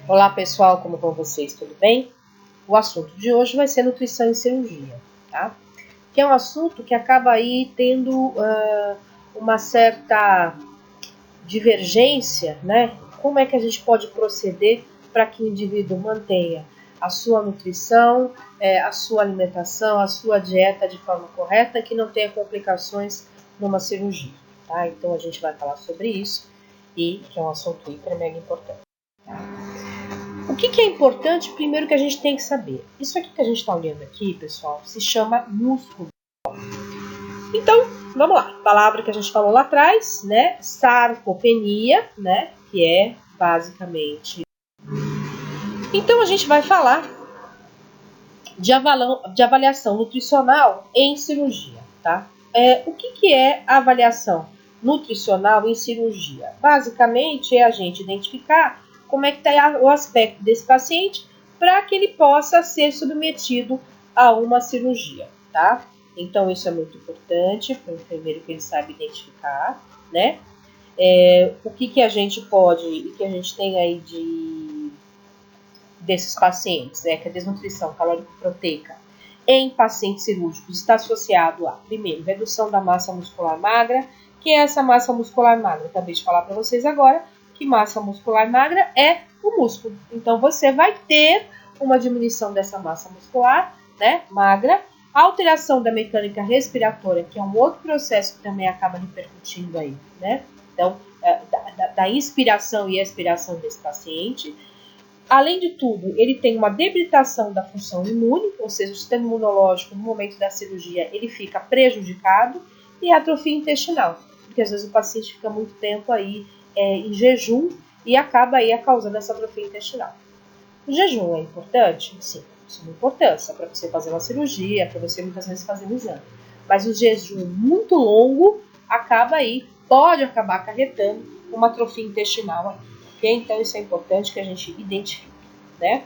Olá pessoal, como vão vocês? Tudo bem? O assunto de hoje vai ser nutrição em cirurgia, tá? Que é um assunto que acaba aí tendo uma certa divergência, né? Como é que a gente pode proceder para que o indivíduo mantenha a sua nutrição, a sua alimentação, a sua dieta de forma correta e que não tenha complicações numa cirurgia, tá? Então a gente vai falar sobre isso e que é um assunto hiper mega importante. O que é importante, primeiro que a gente tem que saber? Isso aqui que a gente está olhando aqui, pessoal, se chama músculo. Então, vamos lá. Palavra que a gente falou lá atrás, né? Sarcopenia, né? Que é basicamente... Então, a gente vai falar de avaliação nutricional em cirurgia, tá? O que é a avaliação nutricional em cirurgia? Basicamente, é a gente identificar como é que está o aspecto desse paciente para que ele possa ser submetido a uma cirurgia, tá? Então, isso é muito importante para o enfermeiro que ele saiba identificar, né? O que a gente pode e que a gente tem aí desses pacientes, né? Que a desnutrição calórico-proteica em pacientes cirúrgicos está associado a, primeiro, redução da massa muscular magra, que é essa massa muscular magra. Eu acabei de falar para vocês agora que massa muscular magra é o músculo. Então, você vai ter uma diminuição dessa massa muscular, né, magra, alteração da mecânica respiratória, que é um outro processo que também acaba repercutindo aí, né? Então, da inspiração e expiração desse paciente. Além de tudo, ele tem uma debilitação da função imune, ou seja, o sistema imunológico no momento da cirurgia ele fica prejudicado, e atrofia intestinal, porque às vezes o paciente fica muito tempo aí em jejum e acaba aí causando essa atrofia intestinal. O jejum é importante? Sim, isso é uma importância para você fazer uma cirurgia, para você muitas vezes fazer um exame. Mas o jejum muito longo pode acabar acarretando uma atrofia intestinal aí, ok? Então isso é importante que a gente identifique, né?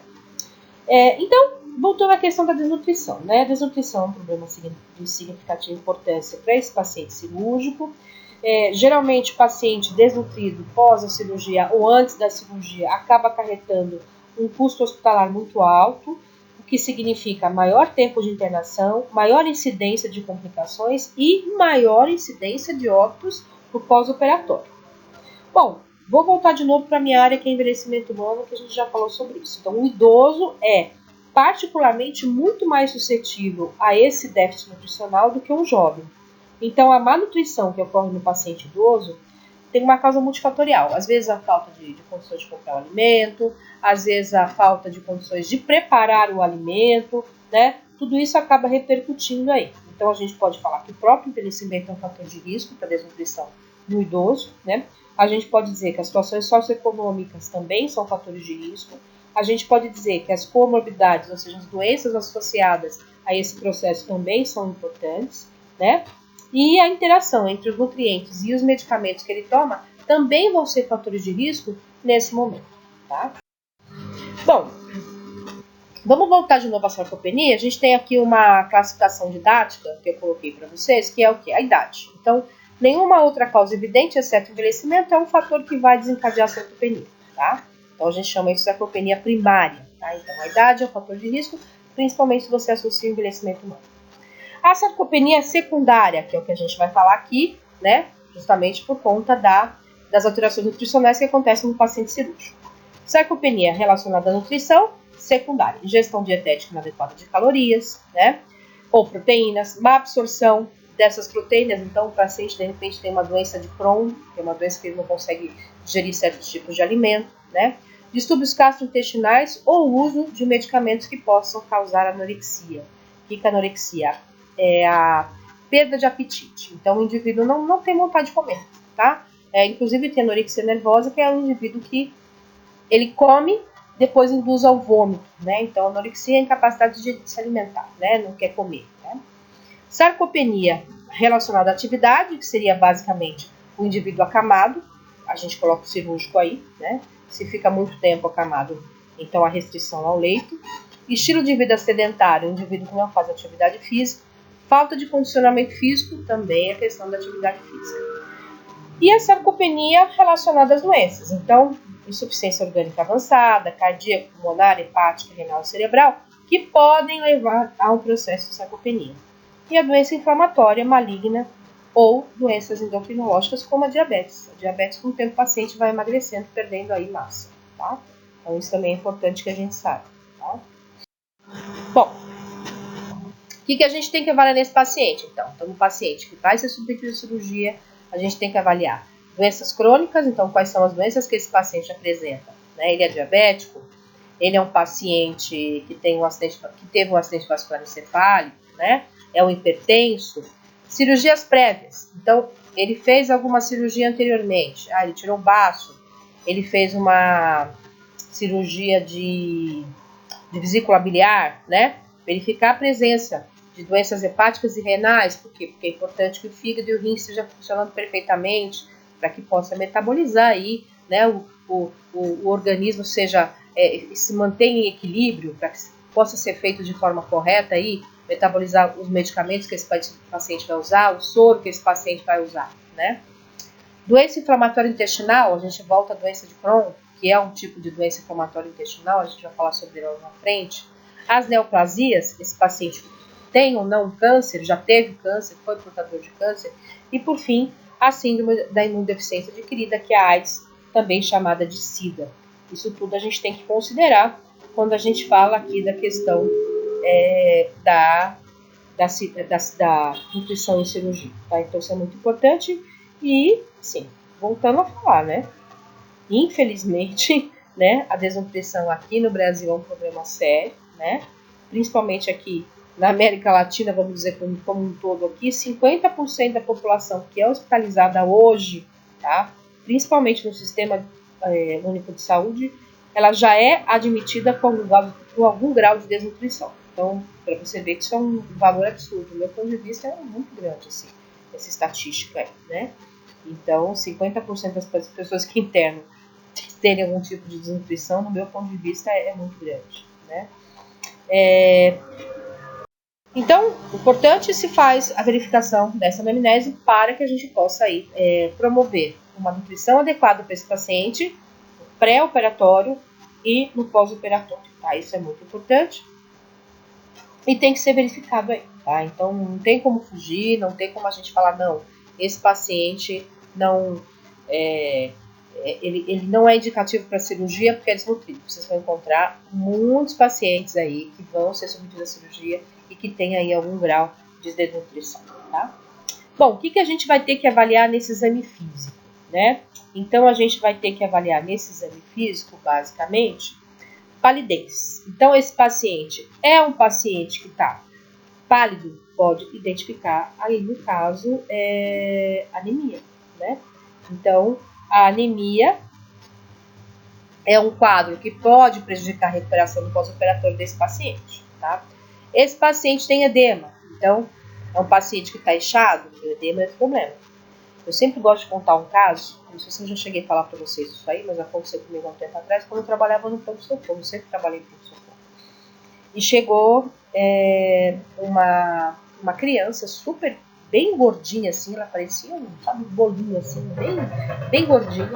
Então, voltando à questão da desnutrição, né? A desnutrição é um problema de significativa importância para esse paciente cirúrgico. Geralmente, o paciente desnutrido pós a cirurgia ou antes da cirurgia acaba acarretando um custo hospitalar muito alto, o que significa maior tempo de internação, maior incidência de complicações e maior incidência de óbitos no pós-operatório. Bom, vou voltar de novo para a minha área que é envelhecimento humano, que a gente já falou sobre isso. Então, o idoso é particularmente muito mais suscetível a esse déficit nutricional do que um jovem. Então, a má nutrição que ocorre no paciente idoso tem uma causa multifatorial. Às vezes, a falta de condições de comprar o alimento, às vezes, a falta de condições de preparar o alimento, né? Tudo isso acaba repercutindo aí. Então, a gente pode falar que o próprio envelhecimento é um fator de risco para a desnutrição no idoso, né? A gente pode dizer que as situações socioeconômicas também são fatores de risco. A gente pode dizer que as comorbidades, ou seja, as doenças associadas a esse processo também são importantes, né? E a interação entre os nutrientes e os medicamentos que ele toma também vão ser fatores de risco nesse momento, tá? Bom, vamos voltar de novo à sarcopenia. A gente tem aqui uma classificação didática que eu coloquei para vocês, que é o quê? A idade. Então, nenhuma outra causa evidente, exceto o envelhecimento, é um fator que vai desencadear a sarcopenia, tá? Então, a gente chama isso de sarcopenia primária, tá? Então, a idade é um fator de risco, principalmente se você associa o envelhecimento humano. A sarcopenia secundária, que é o que a gente vai falar aqui, né? Justamente por conta das alterações nutricionais que acontecem no paciente cirúrgico. Sarcopenia relacionada à nutrição secundária, ingestão dietética inadequada de calorias, né? Ou proteínas, má absorção dessas proteínas. Então, o paciente, de repente, tem uma doença de Crohn, que é uma doença que ele não consegue digerir certos tipos de alimento, né? Distúrbios gastrointestinais ou uso de medicamentos que possam causar anorexia. O que é anorexia? É a perda de apetite. Então, o indivíduo não tem vontade de comer, tá? Inclusive, tem anorexia nervosa, que é um indivíduo que ele come, depois induz ao vômito, né? Então, anorexia é a incapacidade de se alimentar, né? Não quer comer, né? Sarcopenia relacionada à atividade, que seria basicamente o indivíduo acamado, a gente coloca o cirúrgico aí, né? Se fica muito tempo acamado, então a restrição ao leito. Estilo de vida sedentário, o indivíduo que não faz atividade física. Falta de condicionamento físico, também a questão da atividade física. E a sarcopenia relacionada às doenças. Então, insuficiência orgânica avançada, cardíaca, pulmonar, hepática, renal e cerebral, que podem levar a um processo de sarcopenia. E a doença inflamatória maligna ou doenças endocrinológicas como a diabetes. A diabetes, com o tempo, o paciente vai emagrecendo, perdendo aí massa, tá? Então, isso também é importante que a gente saiba, tá? Bom, o que a gente tem que avaliar nesse paciente? Então, no paciente que vai ser submetido à cirurgia, a gente tem que avaliar doenças crônicas. Então, quais são as doenças que esse paciente apresenta? Né? Ele é diabético? Ele é um paciente que teve um acidente vascular encefálico, né? É um hipertenso? Cirurgias prévias. Então, ele fez alguma cirurgia anteriormente. Ele tirou o baço. Ele fez uma cirurgia de vesícula biliar, né? Verificar a presença de doenças hepáticas e renais. Por quê? Porque é importante que o fígado e o rim estejam funcionando perfeitamente para que possa metabolizar aí, né? O organismo se mantenha em equilíbrio, para que possa ser feito de forma correta aí, metabolizar os medicamentos que esse paciente vai usar, o soro que esse paciente vai usar, né? Doença inflamatória intestinal, a gente volta à doença de Crohn, que é um tipo de doença inflamatória intestinal, a gente vai falar sobre ela na frente. As neoplasias, esse paciente tem ou não câncer, já teve câncer, foi portador de câncer. E por fim, a síndrome da imunodeficiência adquirida, que é a AIDS, também chamada de SIDA. Isso tudo a gente tem que considerar quando a gente fala aqui da questão da nutrição e cirurgia, tá? Então isso é muito importante e, sim, voltando a falar, né? Infelizmente, né, a desnutrição aqui no Brasil é um problema sério, né? Principalmente aqui na América Latina, vamos dizer como um todo aqui, 50% da população que é hospitalizada hoje, tá? Principalmente no Sistema Único de Saúde, ela já é admitida com algum grau de desnutrição. Então, para você ver que isso é um valor absurdo. Do meu ponto de vista, é muito grande assim, essa estatística aí, né? Então, 50% das pessoas que internam terem algum tipo de desnutrição, no meu ponto de vista, é muito grande, né? Então, o importante se faz a verificação dessa anamnese para que a gente possa aí, promover uma nutrição adequada para esse paciente, no pré-operatório e no pós-operatório, tá? Isso é muito importante e tem que ser verificado aí, tá? Então, não tem como fugir, não tem como a gente falar, não, esse paciente não... ele não é indicativo para cirurgia porque é desnutrido. Vocês vão encontrar muitos pacientes aí que vão ser submetidos à cirurgia e que tem aí algum grau de desnutrição, tá? Bom, o que a gente vai ter que avaliar nesse exame físico, né? Então, a gente vai ter que avaliar nesse exame físico, basicamente, palidez. Então, esse paciente é um paciente que está pálido, pode identificar aí, no caso, anemia, né? Então, a anemia é um quadro que pode prejudicar a recuperação do pós-operatório desse paciente, tá? Esse paciente tem edema, então é um paciente que está inchado, o edema é outro problema. Eu sempre gosto de contar um caso, não sei se eu já cheguei a falar para vocês isso aí, mas aconteceu comigo há um tempo atrás, quando eu trabalhava no pronto-socorro, eu sempre trabalhei no pronto-socorro. E chegou uma criança super, bem gordinha assim, ela parecia um bolinho assim, bem gordinha.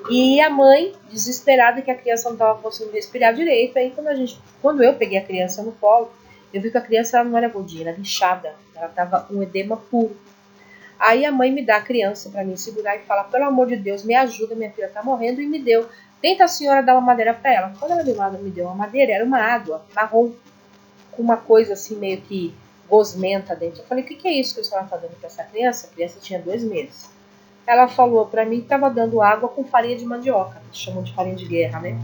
E a mãe, desesperada que a criança não estava conseguindo respirar direito, aí quando eu peguei a criança no colo, eu vi que a criança não era gordinha, era inchada, ela estava um edema puro. Aí a mãe me dá a criança para mim segurar e fala, pelo amor de Deus, me ajuda, minha filha está morrendo, e me deu. Tenta a senhora dar uma madeira para ela. Quando ela me deu uma madeira, era uma água marrom, com uma coisa assim meio que gosmenta dentro. Eu falei, o que é isso que a senhora está dando para essa criança? A criança tinha 2 meses. Ela falou para mim que estava dando água com farinha de mandioca, que chamam de farinha de guerra, né?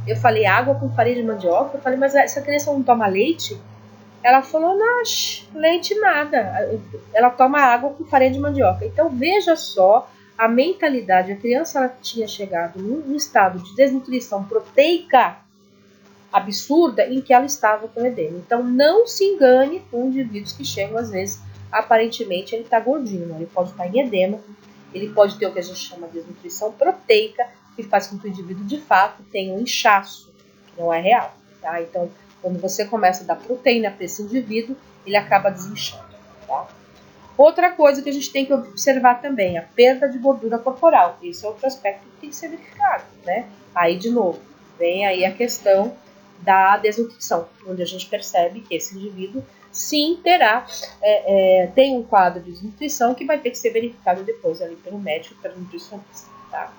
Eu falei, água com farinha de mandioca? Eu falei, mas essa criança não toma leite? Ela falou, não, leite nada. Ela toma água com farinha de mandioca. Então, veja só a mentalidade. A criança ela tinha chegado num estado de desnutrição proteica absurda em que ela estava com edema. Então, não se engane com indivíduos que chegam, às vezes, aparentemente ele está gordinho. Não? Ele pode estar em edema, ele pode ter o que a gente chama de desnutrição proteica, que faz com que o indivíduo, de fato, tenha um inchaço, que não é real. Tá? Então, quando você começa a dar proteína para esse indivíduo, ele acaba desinchando. Tá? Outra coisa que a gente tem que observar também, a perda de gordura corporal. Esse é outro aspecto que tem que ser verificado, né? Aí, de novo, vem aí a questão da desnutrição, onde a gente percebe que esse indivíduo, sim, tem um quadro de desnutrição que vai ter que ser verificado depois ali pelo médico, pelo nutricionista, tá?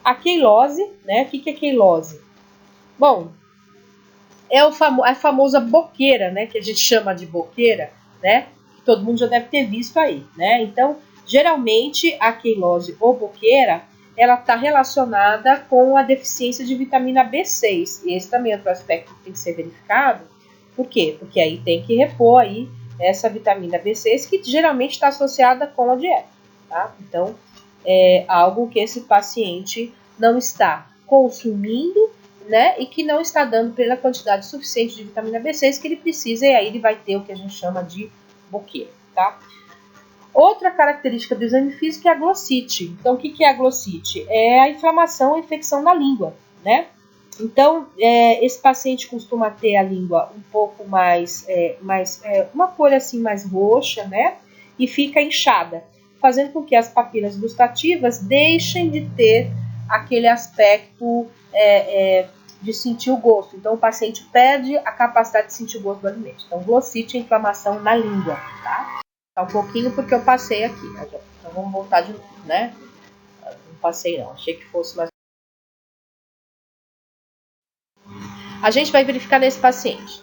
A queilose, né? O que é queilose? Bom, é a famosa boqueira, né? Que a gente chama de boqueira, né? Que todo mundo já deve ter visto aí, né? Então, geralmente, a queilose ou boqueira, ela está relacionada com a deficiência de vitamina B6. E esse também é outro aspecto que tem que ser verificado. Por quê? Porque aí tem que repor aí essa vitamina B6, que geralmente está associada com a dieta, tá? Então, é algo que esse paciente não está consumindo, né, e que não está dando pela quantidade suficiente de vitamina B6 que ele precisa, e aí ele vai ter o que a gente chama de boqueira, tá? Outra característica do exame físico é a glossite. Então, o que é a glossite? É a inflamação, a infecção da língua, né? Então, esse paciente costuma ter a língua um pouco mais uma cor assim mais roxa, né? E fica inchada, fazendo com que as papilas gustativas deixem de ter aquele aspecto de sentir o gosto. Então, o paciente perde a capacidade de sentir o gosto do alimento. Então, glossite é inflamação na língua, tá? Tá um pouquinho porque eu passei aqui. Então, vamos voltar de novo, né? Não passei não, achei que fosse mais. A gente vai verificar nesse paciente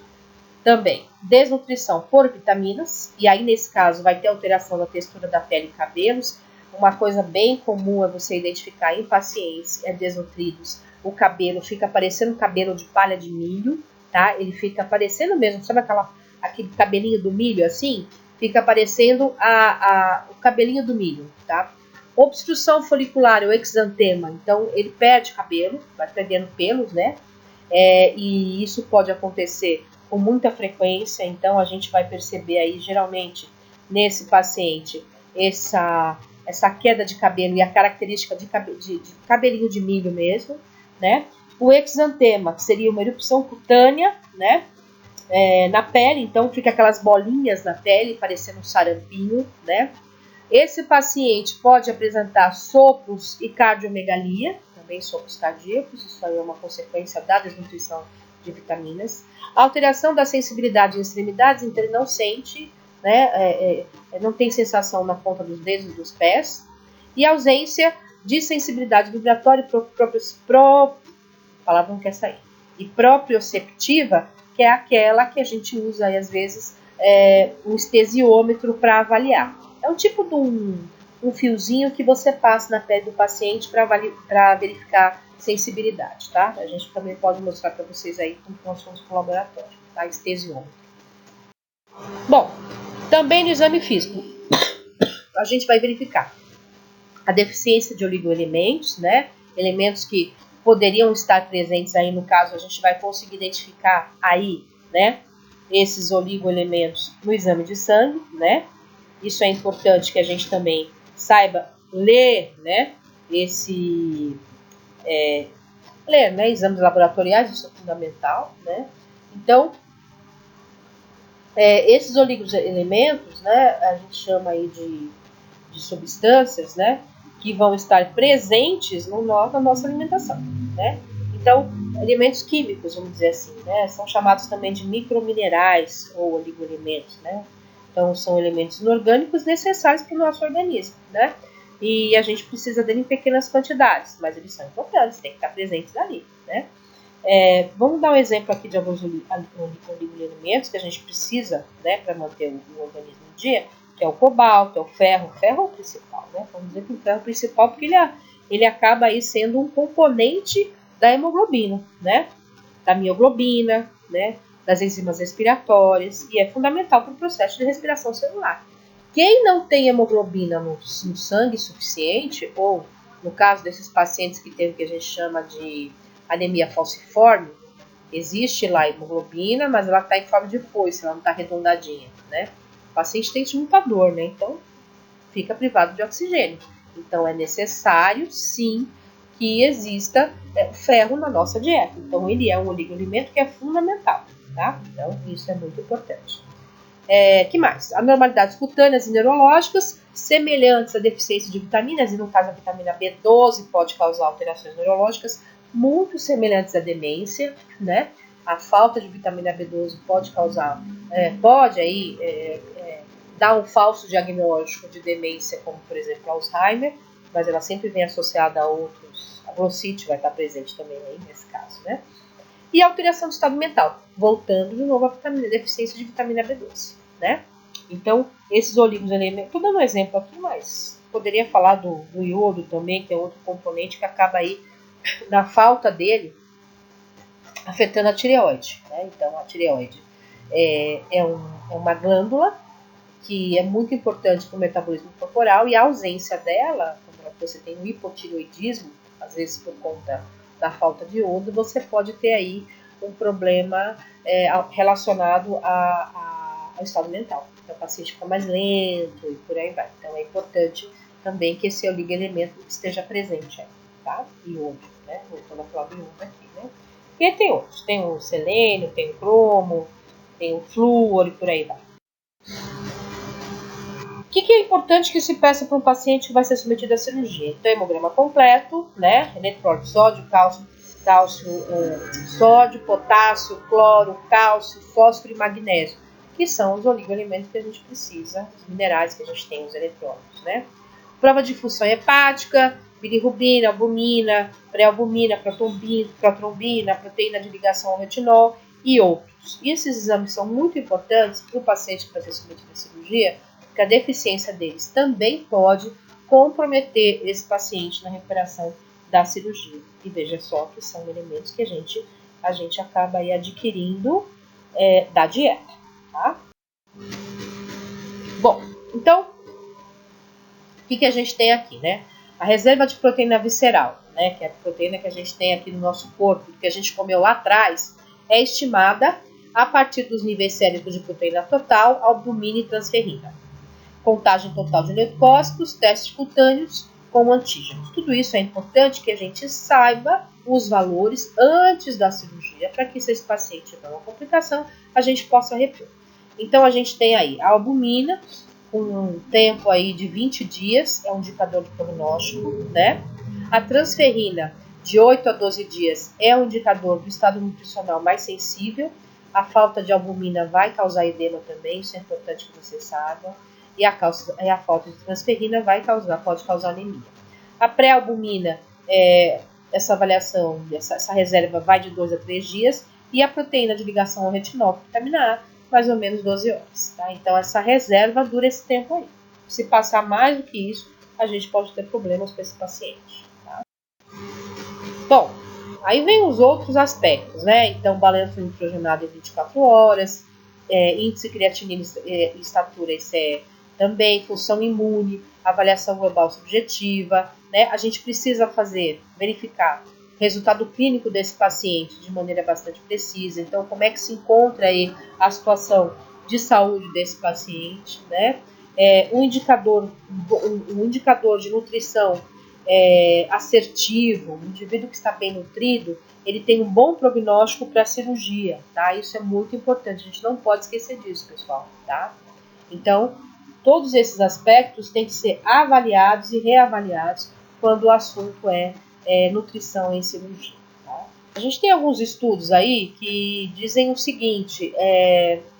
também desnutrição por vitaminas, e aí nesse caso vai ter alteração da textura da pele e cabelos. Uma coisa bem comum é você identificar em pacientes desnutridos, o cabelo fica parecendo cabelo de palha de milho, tá? Ele fica parecendo mesmo, sabe aquele cabelinho do milho assim? Fica parecendo o cabelinho do milho, tá? Obstrução folicular ou exantema, então ele perde cabelo, vai perdendo pelos, né? E isso pode acontecer com muita frequência, então a gente vai perceber aí geralmente nesse paciente essa queda de cabelo e a característica de cabelinho de milho mesmo, né? O exantema, que seria uma erupção cutânea, né? Na pele, então fica aquelas bolinhas na pele parecendo um sarampinho, né? Esse paciente pode apresentar sopros e cardiomegalia, também sopros cardíacos, isso aí é uma consequência da desnutrição de vitaminas. Alteração da sensibilidade em extremidades, então ele não sente, né, não tem sensação na ponta dos dedos dos pés. E ausência de sensibilidade vibratória palavra não quer sair. E proprioceptiva, que é aquela que a gente usa aí, às vezes, um estesiômetro para avaliar. É um tipo de um fiozinho que você passa na pele do paciente para verificar sensibilidade, tá? A gente também pode mostrar para vocês aí como nós fomos para o laboratório, tá? Estesiômetro. Bom, também no exame físico, a gente vai verificar a deficiência de oligoelementos, né? Elementos que poderiam estar presentes aí, no caso, a gente vai conseguir identificar aí, né? Esses oligoelementos no exame de sangue, né? Isso é importante que a gente também saiba ler, né? Ler, né? Exames laboratoriais, isso é fundamental, né? Então, esses oligoelementos, né? A gente chama aí de substâncias, né? Que vão estar presentes na nossa alimentação, né? Então, elementos químicos, vamos dizer assim, né? São chamados também de microminerais ou oligoelementos, né? Então, são elementos inorgânicos necessários para o nosso organismo, né? E a gente precisa dele em pequenas quantidades, mas eles são importantes, tem que estar presentes ali, né? Vamos dar um exemplo aqui de alguns oligoelementos que a gente precisa, né, para manter o organismo em dia, que é o cobalto, é o ferro. O ferro é o principal, né? Vamos dizer que o ferro é o principal porque ele acaba aí sendo um componente da hemoglobina, né? Da mioglobina, né? Das enzimas respiratórias, e é fundamental para o processo de respiração celular. Quem não tem hemoglobina no sangue suficiente, ou no caso desses pacientes que tem o que a gente chama de anemia falciforme, existe lá a hemoglobina, mas ela está em forma de foice, ela não está arredondadinha, né? O paciente tem muita dor, né? Então, fica privado de oxigênio. Então, é necessário, sim, que exista ferro na nossa dieta. Então, ele é um oligoelemento que é fundamental, tá? Então, isso é muito importante. Que mais? Anormalidades cutâneas e neurológicas semelhantes à deficiência de vitaminas, e no caso a vitamina B12 pode causar alterações neurológicas muito semelhantes à demência, né? A falta de vitamina B12 pode causar, dar um falso diagnóstico de demência, como por exemplo Alzheimer, mas ela sempre vem associada a outros, a glossite vai estar presente também aí nesse caso, né? E alteração do estado mental, voltando de novo à deficiência de vitamina B12, né? Então, esses oligoelementos, estou dando um exemplo aqui, mas poderia falar do iodo também, que é outro componente que acaba aí, na falta dele, afetando a tireoide, né? Então, a tireoide é uma glândula que é muito importante para o metabolismo corporal, e a ausência dela, quando você tem um hipotireoidismo, às vezes por conta da falta de iodo, você pode ter aí um problema relacionado ao estado mental. Então, o paciente fica mais lento e por aí vai. Então, é importante também que esse oligoelemento esteja presente aí, tá? Iodo, né? Voltando a falar do iodo aqui, né? E aí tem outros. Tem o selênio, tem o cromo, tem o flúor e por aí vai. O que é importante que se peça para um paciente que vai ser submetido à cirurgia? Então, hemograma completo, né? Eletrólito de sódio, sódio, potássio, cloro, cálcio, fósforo e magnésio, que são os oligoelementos que a gente precisa, os minerais que a gente tem, os eletrólitos, né? Prova de função hepática, bilirrubina, albumina, pré-albumina, protrombina, proteína de ligação ao retinol e outros. E esses exames são muito importantes para o paciente que vai ser submetido à cirurgia, porque a deficiência deles também pode comprometer esse paciente na recuperação da cirurgia. E veja só que são elementos que a gente acaba aí adquirindo da dieta, tá? Bom, então, o que a gente tem aqui, né? A reserva de proteína visceral, né, que é a proteína que a gente tem aqui no nosso corpo, que a gente comeu lá atrás, é estimada a partir dos níveis séricos de proteína total, albumina e transferrina. Contagem total de leucócitos, testes cutâneos com antígenos. Tudo isso é importante que a gente saiba os valores antes da cirurgia, para que se esse paciente tiver uma complicação, a gente possa repor. Então, a gente tem aí a albumina, com um tempo aí de 20 dias, é um indicador de prognóstico, né? A transferrina, de 8 a 12 dias, é um indicador do estado nutricional mais sensível. A falta de albumina vai causar edema também, isso é importante que vocês saibam. E a falta de transferrina pode causar anemia. A pré-albumina, essa avaliação, essa reserva vai de 2 a 3 dias, e a proteína de ligação ao retinol, vitamina A, mais ou menos 12 horas. Tá? Então, essa reserva dura esse tempo aí. Se passar mais do que isso, a gente pode ter problemas com esse paciente. Tá? Bom, aí vem os outros aspectos, né? Então, balanço nitrogenado em 24 horas, índice creatinina e estatura, isso também função imune, avaliação global subjetiva, né? A gente precisa verificar o resultado clínico desse paciente de maneira bastante precisa. Então, como é que se encontra aí a situação de saúde desse paciente, né? Um indicador de nutrição assertivo, um indivíduo que está bem nutrido, ele tem um bom prognóstico para a cirurgia, tá? Isso é muito importante, a gente não pode esquecer disso, pessoal, tá? Então, todos esses aspectos têm que ser avaliados e reavaliados quando o assunto é nutrição em cirurgia. Tá? A gente tem alguns estudos aí que dizem o seguinte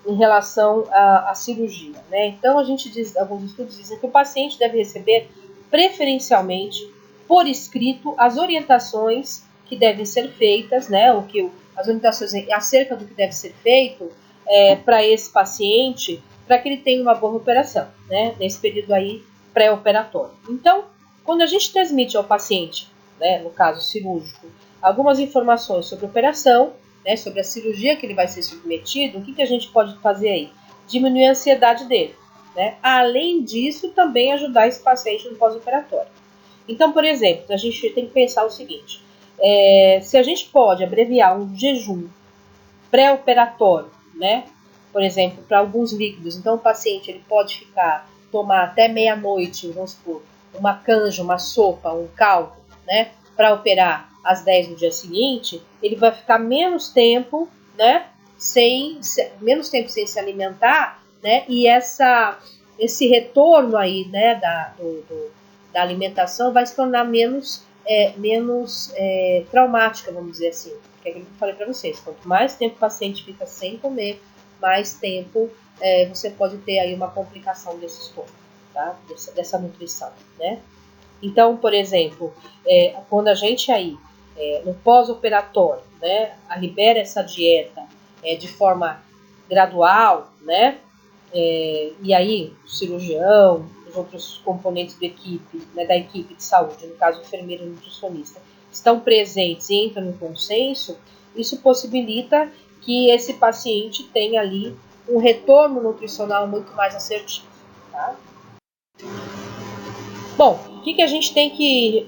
em relação à cirurgia, né? Então, alguns estudos dizem que o paciente deve receber preferencialmente por escrito as orientações que devem ser feitas, né? As orientações acerca do que deve ser feito para esse paciente, para que ele tenha uma boa recuperação, né, nesse período aí pré-operatório. Então, quando a gente transmite ao paciente, né, no caso cirúrgico, algumas informações sobre a operação, né, sobre a cirurgia que ele vai ser submetido, o que a gente pode fazer aí? Diminuir a ansiedade dele, né? Além disso, também ajudar esse paciente no pós-operatório. Então, por exemplo, a gente tem que pensar o seguinte, se a gente pode abreviar um jejum pré-operatório, né, por exemplo, para alguns líquidos. Então, o paciente ele pode tomar até meia-noite, vamos supor, uma canja, uma sopa, um caldo, né, para operar às 10 do dia seguinte, ele vai ficar menos tempo, né, sem se alimentar, né? E esse retorno aí, né, da alimentação vai se tornar menos traumática, vamos dizer assim. Que é aquilo que eu falei para vocês, quanto mais tempo o paciente fica sem comer, mais tempo você pode ter aí uma complicação desse estômago, tá? Dessa nutrição, né? Então, por exemplo, quando a gente aí, no pós-operatório, né, libera essa dieta de forma gradual, né? E aí o cirurgião, os outros componentes da equipe, né, da equipe de saúde, no caso o enfermeiro e o nutricionista, estão presentes e entram no consenso, isso possibilita que esse paciente tenha ali um retorno nutricional muito mais assertivo. Tá? Bom, o que a gente tem que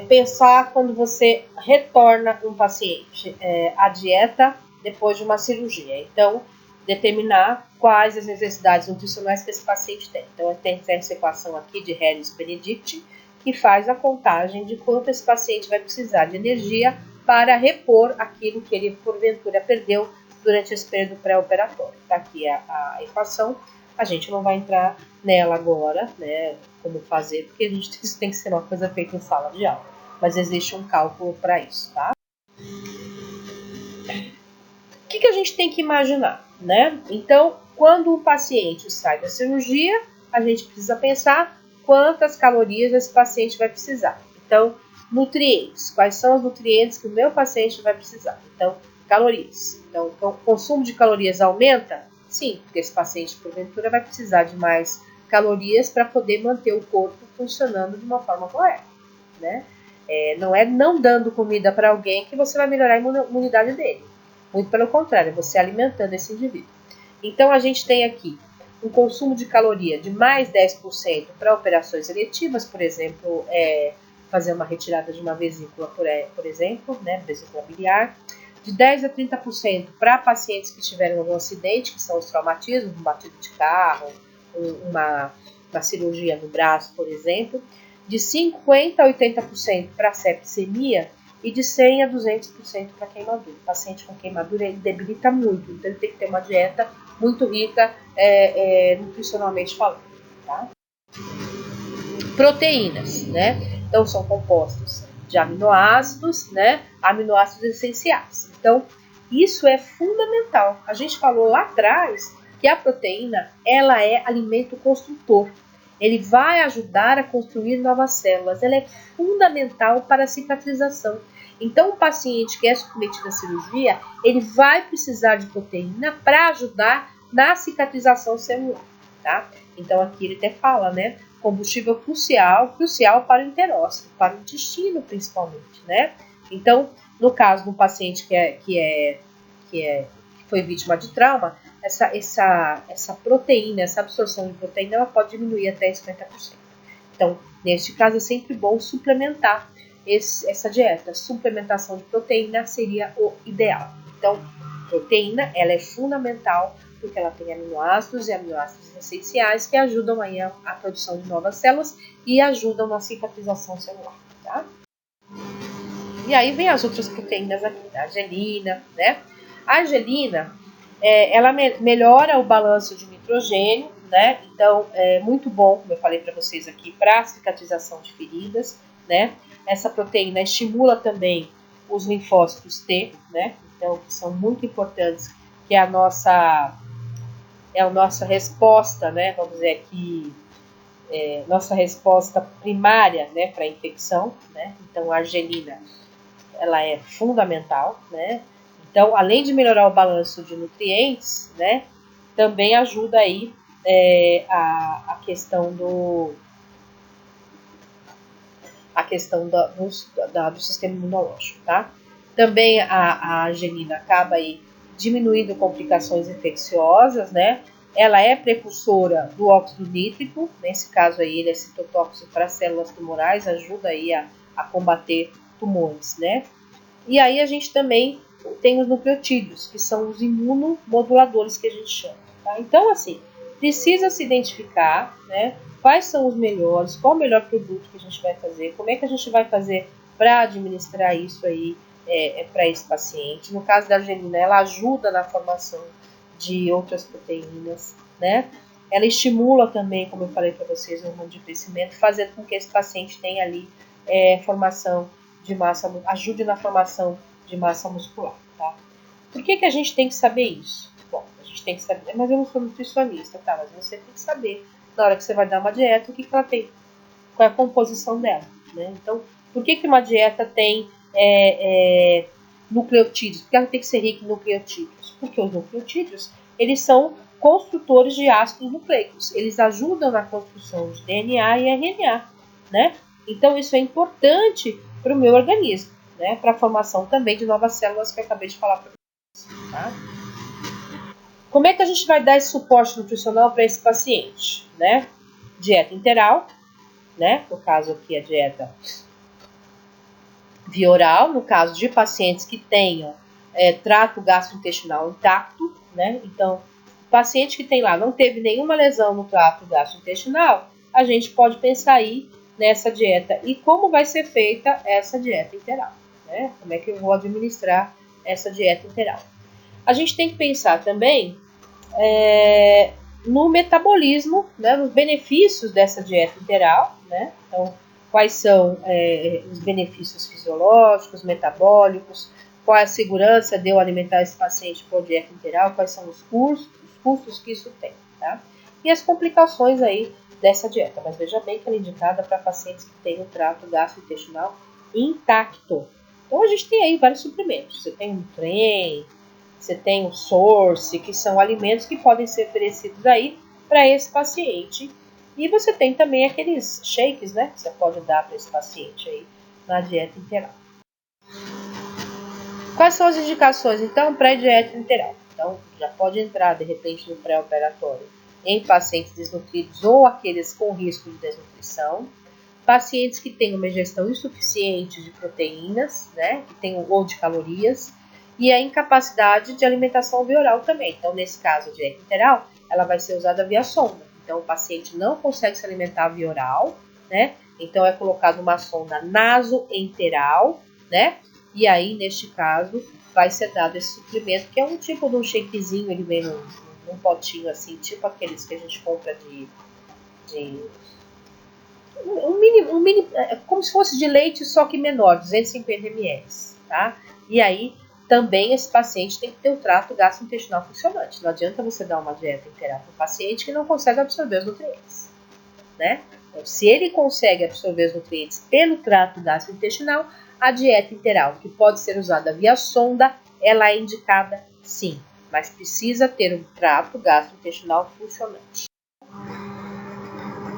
pensar quando você retorna um paciente à dieta depois de uma cirurgia? Então, determinar quais as necessidades nutricionais que esse paciente tem. Então, tem essa equação aqui de Harris-Benedict, que faz a contagem de quanto esse paciente vai precisar de energia para repor aquilo que ele, porventura, perdeu durante esse período pré-operatório. Está aqui a equação. A gente não vai entrar nela agora, né, como fazer, porque isso tem que ser uma coisa feita em sala de aula. Mas existe um cálculo para isso, tá? O que a gente tem que imaginar, né? Então, quando o paciente sai da cirurgia, a gente precisa pensar quantas calorias esse paciente vai precisar. Então, nutrientes. Quais são os nutrientes que o meu paciente vai precisar? Então, calorias. Então, o consumo de calorias aumenta? Sim, porque esse paciente, porventura, vai precisar de mais calorias para poder manter o corpo funcionando de uma forma correta, né? Não é não dando comida para alguém que você vai melhorar a imunidade dele. Muito pelo contrário, é você alimentando esse indivíduo. Então, a gente tem aqui um consumo de caloria de mais 10% para operações eletivas, por exemplo, fazer uma retirada de uma vesícula, por exemplo, né, vesícula biliar. De 10% a 30% para pacientes que tiveram algum acidente, que são os traumatismos, um batido de carro, uma cirurgia no braço, por exemplo. De 50% a 80% para sepsemia e de 100% a 200% para queimadura. O paciente com queimadura ele debilita muito, então ele tem que ter uma dieta muito rica nutricionalmente falando. Tá? Proteínas, né? Então são compostos de aminoácidos, né? Aminoácidos essenciais. Então, isso é fundamental. A gente falou lá atrás que a proteína, ela é alimento construtor. Ele vai ajudar a construir novas células. Ela é fundamental para a cicatrização. Então, o paciente que é submetido à cirurgia, ele vai precisar de proteína para ajudar na cicatrização celular, tá? Então, aqui ele até fala, né? Combustível crucial para o enterócito, para o intestino principalmente, né? Então, no caso do paciente que foi vítima de trauma, essa proteína, essa absorção de proteína, ela pode diminuir até 50%. Então, neste caso, é sempre bom suplementar essa dieta. Suplementação de proteína seria o ideal. Então, proteína, ela é fundamental porque ela tem aminoácidos e aminoácidos essenciais que ajudam aí a produção de novas células e ajudam na cicatrização celular, tá? E aí vem as outras proteínas aqui, a arginina, né? A arginina, ela melhora o balanço de nitrogênio, né? Então, é muito bom, como eu falei para vocês aqui, para a cicatrização de feridas, né? Essa proteína estimula também os linfócitos T, né? Então, que são muito importantes, que é a nossa resposta, né? Vamos dizer aqui, nossa resposta primária, né, para a infecção, né? Então, a arginina, ela é fundamental, né? Então, além de melhorar o balanço de nutrientes, né, também ajuda aí a questão do sistema imunológico, tá? Também a arginina acaba aí diminuindo complicações infecciosas, né? Ela é precursora do óxido nítrico, nesse caso aí ele é citotóxico para células tumorais, ajuda aí a combater tumores, né? E aí a gente também tem os nucleotídeos, que são os imunomoduladores que a gente chama, tá? Então, assim, precisa se identificar, né, quais são os melhores, qual o melhor produto que a gente vai fazer, como é que a gente vai fazer para administrar isso aí para esse paciente. No caso da arginina, ela ajuda na formação de outras proteínas, né? Ela estimula também, como eu falei para vocês, o hormônio de crescimento, fazendo com que esse paciente tenha ali formação de massa, ajude na formação de massa muscular, tá? Por que a gente tem que saber isso? Bom, a gente tem que saber, mas eu não sou nutricionista, tá? Mas você tem que saber, na hora que você vai dar uma dieta, o que ela tem, qual é a composição dela, né? Então, por que uma dieta tem nucleotídeos? Porque ela tem que ser rica em nucleotídeos? Porque os nucleotídeos, eles são construtores de ácidos nucleicos. Eles ajudam na construção de DNA e RNA, né? Então, isso é importante para o meu organismo, né? Para a formação também de novas células que eu acabei de falar para vocês, tá? Como é que a gente vai dar esse suporte nutricional para esse paciente, né? Dieta interal, né? No caso aqui, a dieta via oral, no caso de pacientes que tenham trato gastrointestinal intacto, né? Então, o paciente que tem lá não teve nenhuma lesão no trato gastrointestinal, a gente pode pensar aí nessa dieta. E como vai ser feita essa dieta interal, né? Como é que eu vou administrar essa dieta interal? A gente tem que pensar também no metabolismo, né? Nos benefícios dessa dieta interal, né? Então, quais são os benefícios fisiológicos, metabólicos, qual é a segurança de eu alimentar esse paciente por dieta interal, quais são os custos que isso tem, tá? E as complicações aí dessa dieta, mas veja bem que ela é indicada para pacientes que têm o trato gastrointestinal intacto. Então a gente tem aí vários suprimentos, você tem o Nutren, você tem o Source, que são alimentos que podem ser oferecidos aí para esse paciente. E você tem também aqueles shakes, né, que você pode dar para esse paciente aí na dieta interal. Quais são as indicações, então, para a dieta interal? Então, já pode entrar, de repente, no pré-operatório em pacientes desnutridos ou aqueles com risco de desnutrição, pacientes que têm uma ingestão insuficiente de proteínas, né, que tenham, ou de calorias, e a incapacidade de alimentação via oral também. Então, nesse caso, a dieta interal, ela vai ser usada via sonda. Então, o paciente não consegue se alimentar via oral, né? Então, é colocado uma sonda nasoenteral, né? E aí, neste caso, vai ser dado esse suplemento, que é um tipo de um shakezinho, ele vem num potinho assim, tipo aqueles que a gente compra um mini, como se fosse de leite, só que menor, 250 ml, tá? E aí, também esse paciente tem que ter o trato gastrointestinal funcionante. Não adianta você dar uma dieta inteira para o paciente que não consegue absorver os nutrientes, né? Então, se ele consegue absorver os nutrientes pelo trato gastrointestinal, a dieta interal, que pode ser usada via sonda, ela é indicada sim, mas precisa ter um trato gastrointestinal funcionante.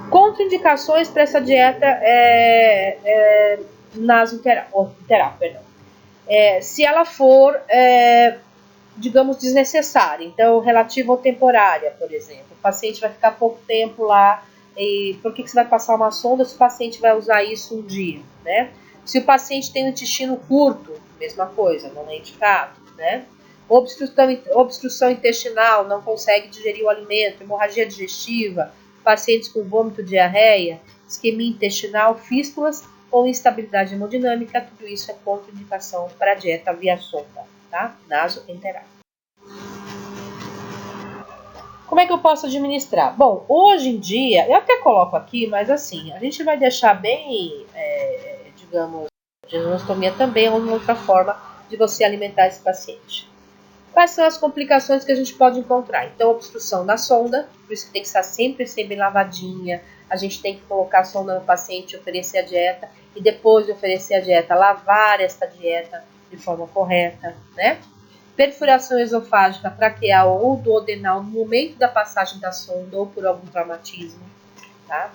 Contraindicações para essa dieta nasointeral, se ela for, digamos, desnecessária, então relativa ou temporária, por exemplo, o paciente vai ficar pouco tempo lá, e por que você vai passar uma sonda se o paciente vai usar isso um dia, né? Se o paciente tem um intestino curto, mesma coisa, não é indicado, né? Obstrução intestinal, não consegue digerir o alimento, hemorragia digestiva, pacientes com vômito, diarreia, isquemia intestinal, fístulas ou instabilidade hemodinâmica, tudo isso é contraindicação para a dieta via sonda, tá? Nasoenteral. Como é que eu posso administrar? Bom, hoje em dia, eu até coloco aqui, mas assim, a gente vai deixar bem, digamos, genostomia também é uma outra forma de você alimentar esse paciente. Quais são as complicações que a gente pode encontrar? Então, obstrução da sonda, por isso que tem que estar sempre bem lavadinha. A gente tem que colocar a sonda no paciente, oferecer a dieta e depois de oferecer a dieta, lavar esta dieta de forma correta, né? Perfuração esofágica, traqueal ou duodenal no momento da passagem da sonda ou por algum traumatismo, tá?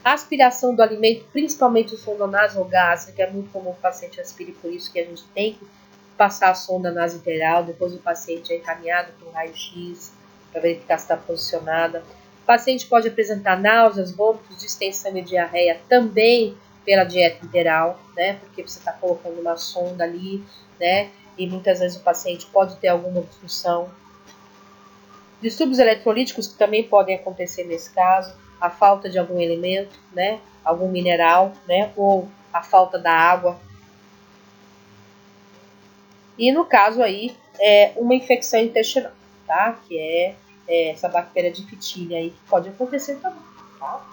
Aspiração do alimento, principalmente o sonda nasogástrica, que é muito comum o paciente aspire, por isso que a gente tem que passar a sonda nasointeral, depois o paciente é encaminhado para o raio-x para verificar se está posicionada. O paciente pode apresentar náuseas, vômitos, distensão e diarreia também pela dieta interal, né? Porque você está colocando uma sonda ali, né? E muitas vezes o paciente pode ter alguma obstrução. Distúrbios eletrolíticos que também podem acontecer nesse caso, a falta de algum elemento, né? Algum mineral, né? Ou a falta da água. E no caso aí, uma infecção intestinal, tá? Que é essa bactéria diftíria aí, que pode acontecer também, tá?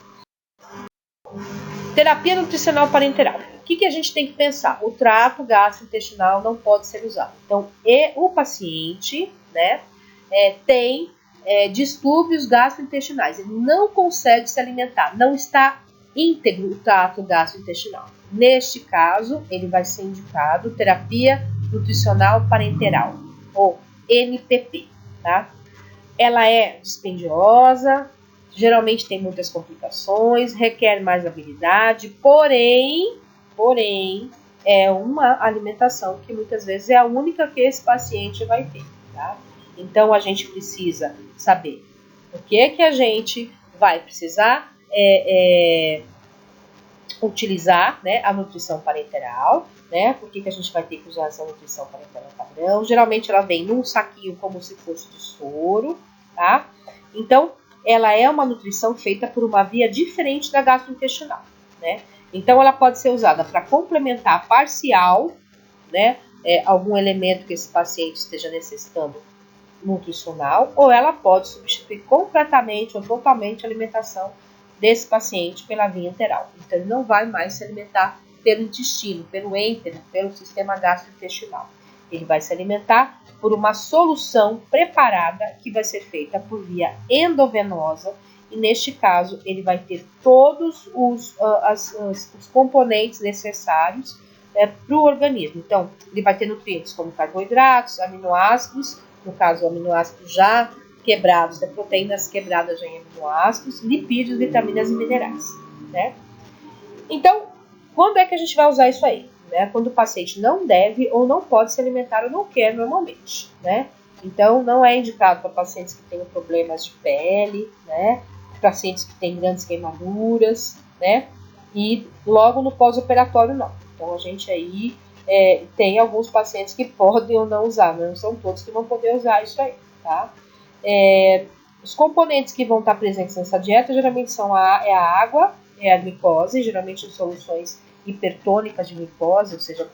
Terapia nutricional parenteral. O que a gente tem que pensar? O trato gastrointestinal não pode ser usado. Então, o paciente, né, tem distúrbios gastrointestinais. Ele não consegue se alimentar, não está íntegro o trato gastrointestinal. Neste caso, ele vai ser indicado terapia nutricional parenteral, ou NPP, tá? Ela é dispendiosa, geralmente tem muitas complicações, requer mais habilidade, porém, é uma alimentação que muitas vezes é a única que esse paciente vai ter, tá? Então, a gente precisa saber o que a gente vai precisar utilizar, né, a nutrição parenteral, né? Por que a gente vai ter que usar essa nutrição parenteral padrão? Geralmente ela vem num saquinho como se fosse de soro, tá? Então, ela é uma nutrição feita por uma via diferente da gastrointestinal, né? Então, ela pode ser usada para complementar parcial, né, algum elemento que esse paciente esteja necessitando nutricional, ou ela pode substituir completamente ou totalmente a alimentação desse paciente pela via enteral. Então, ele não vai mais se alimentar pelo intestino, pelo êntero, pelo sistema gastrointestinal. Ele vai se alimentar por uma solução preparada que vai ser feita por via endovenosa, e neste caso ele vai ter todos os componentes necessários para o organismo. Então, ele vai ter nutrientes como carboidratos, aminoácidos, no caso, aminoácidos já quebrados, proteínas quebradas já em aminoácidos, lipídios, vitaminas e minerais, né? Então, quando é que a gente vai usar isso aí? Né? Quando o paciente não deve ou não pode se alimentar ou não quer normalmente, né? Então, não é indicado para pacientes que tenham problemas de pele, né? Pacientes que têm grandes queimaduras, né? E logo no pós-operatório não. Então, a gente aí tem alguns pacientes que podem ou não usar, não são todos que vão poder usar isso aí, tá? Os componentes que vão estar presentes nessa dieta geralmente são a água, a glicose, geralmente em soluções hipertônicas de glicose, ou seja,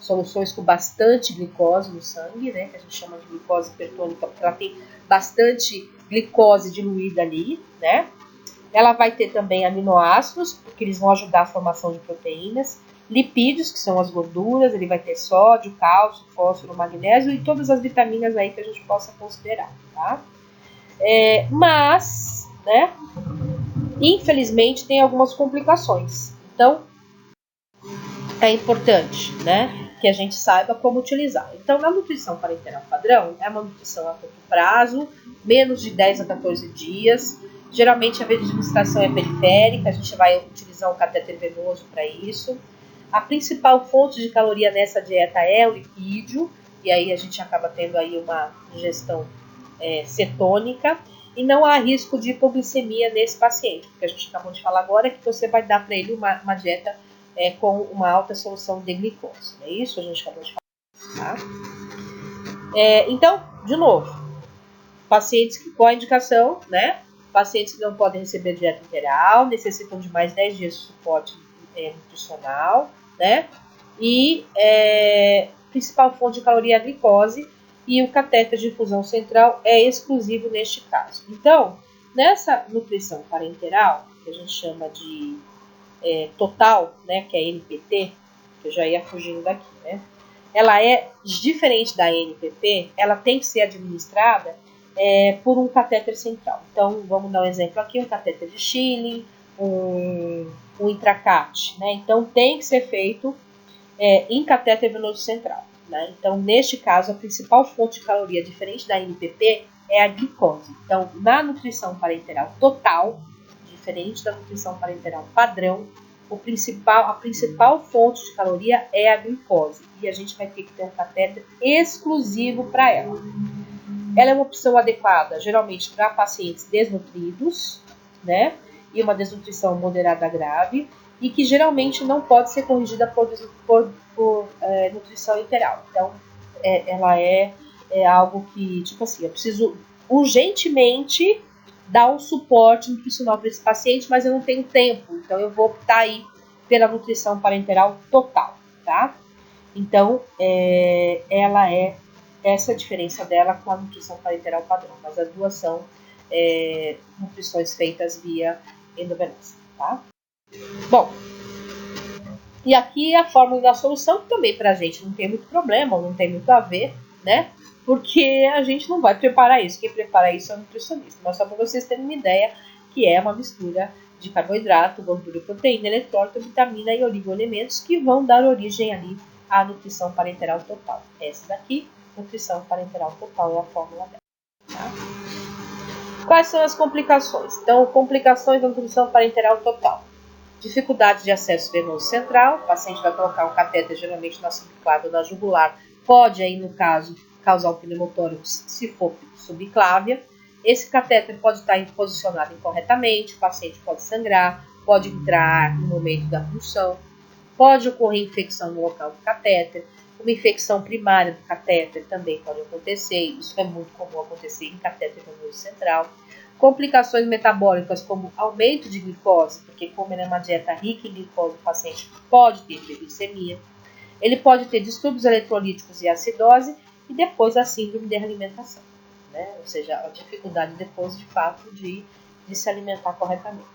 soluções com bastante glicose no sangue, né, que a gente chama de glicose hipertônica, porque ela tem bastante glicose diluída ali, né. Ela vai ter também aminoácidos, porque eles vão ajudar a formação de proteínas, lipídios, que são as gorduras, ele vai ter sódio, cálcio, fósforo, magnésio e todas as vitaminas aí que a gente possa considerar, tá? Mas, né, infelizmente tem algumas complicações. Então, é importante, né, que a gente saiba como utilizar. Então, na nutrição parenteral padrão, é uma nutrição a curto prazo, menos de 10 a 14 dias. Geralmente a administração é periférica, a gente vai utilizar um catéter venoso para isso. A principal fonte de caloria nessa dieta é o lipídio, e aí a gente acaba tendo aí uma digestão cetônica, e não há risco de hipoglicemia nesse paciente, porque a gente acabou de falar agora que você vai dar para ele uma dieta com uma alta solução de glicose. É isso que a gente acabou de falar. Tá? Então, de novo, pacientes com a indicação, né? Pacientes que não podem receber dieta integral, necessitam de mais 10 dias de suporte nutricional, né? E principal fonte de caloria é a glicose, e o catéter de infusão central é exclusivo neste caso. Então, nessa nutrição parenteral, que a gente chama de total, né, que é NPT, que eu já ia fugindo daqui, né? Ela é diferente da NPP, ela tem que ser administrada por um catéter central. Então, vamos dar um exemplo aqui, um catéter de Schilling, um intracat, né? Então, tem que ser feito em catéter venoso central, né? Então, neste caso, a principal fonte de caloria diferente da NPP é a glicose. Então, na nutrição parenteral total, diferente da nutrição parenteral padrão, a principal fonte de caloria é a glicose, e a gente vai ter que ter um catéter exclusivo para ela. Ela é uma opção adequada, geralmente, para pacientes desnutridos, né? E uma desnutrição moderada grave, e que geralmente não pode ser corrigida por nutrição enteral. Então, ela é algo que, tipo assim, eu preciso urgentemente dar um suporte nutricional para esse paciente, mas eu não tenho tempo, então eu vou optar aí pela nutrição parenteral total, tá? Então, ela é essa é a diferença dela com a nutrição parenteral padrão, mas as duas são nutrições feitas via endovenosa, tá? Bom, e aqui a fórmula da solução, que também pra gente não tem muito problema, não tem muito a ver, né? Porque a gente não vai preparar isso, quem prepara isso é o nutricionista, mas só para vocês terem uma ideia que é uma mistura de carboidrato, gordura, proteína, eletrólito, vitamina e oligoelementos que vão dar origem ali à nutrição parenteral total. Essa daqui, nutrição parenteral total, é a fórmula dela. Tá? Quais são as complicações? Então, complicações da nutrição parenteral total. Dificuldade de acesso venoso central, o paciente vai colocar um catéter geralmente na subclávia ou na jugular, pode aí no caso causar um pneumotórax se for subclávia. Esse catéter pode estar posicionado incorretamente, o paciente pode sangrar, pode entrar no momento da punção, pode ocorrer infecção no local do catéter, uma infecção primária do catéter também pode acontecer, isso é muito comum acontecer em catéter venoso central. Complicações metabólicas como aumento de glicose, porque como ele é uma dieta rica em glicose, o paciente pode ter hiperglicemia. Ele pode ter distúrbios eletrolíticos e acidose e depois a síndrome de realimentação, né? Ou seja, a dificuldade depois de fato de se alimentar corretamente.